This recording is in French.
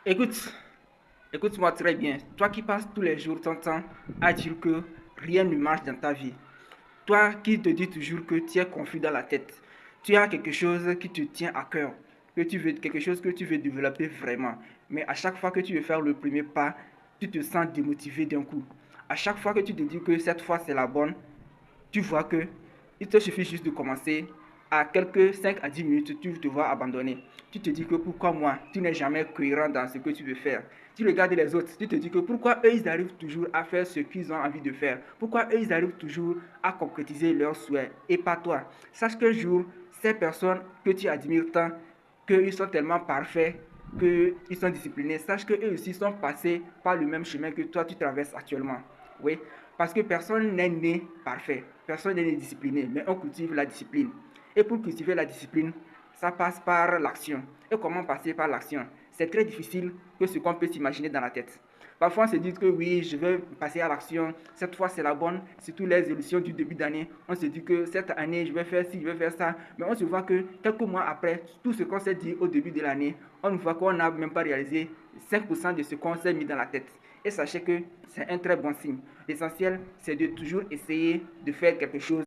Écoute, écoute-moi très bien. Toi qui passes tous les jours ton temps à dire que rien ne marche dans ta vie. Toi qui te dis toujours que tu es confus dans la tête. Tu as quelque chose qui te tient à cœur, quelque chose que tu veux développer vraiment. Mais à chaque fois que tu veux faire le premier pas, tu te sens démotivé d'un coup. À chaque fois que tu te dis que cette fois c'est la bonne, tu vois que il te suffit juste de commencer. À quelques 5 à 10 minutes, tu te vois abandonner. Tu te dis que pourquoi moi, tu n'es jamais cohérent dans ce que tu veux faire. Tu regardes les autres, tu te dis que pourquoi eux, ils arrivent toujours à faire ce qu'ils ont envie de faire. Pourquoi eux, ils arrivent toujours à concrétiser leurs souhaits et pas toi. Sache qu'un jour, ces personnes que tu admires tant, qu'ils sont tellement parfaits, qu'ils sont disciplinés, sache qu'eux aussi sont passés par le même chemin que toi, tu traverses actuellement. Oui, parce que personne n'est né parfait, personne n'est né discipliné, mais on cultive la discipline. Et pour cultiver la discipline, ça passe par l'action. Et comment passer par l'action? C'est très difficile que ce qu'on peut s'imaginer dans la tête. Parfois, on se dit que oui, je vais passer à l'action, cette fois c'est la bonne, surtout les élections du début d'année. On se dit que cette année, je vais faire ci, je vais faire ça. Mais on se voit que quelques mois après, tout ce qu'on s'est dit au début de l'année, on voit qu'on n'a même pas réalisé 5% de ce qu'on s'est mis dans la tête. Et sachez que c'est un très bon signe. L'essentiel, c'est de toujours essayer de faire quelque chose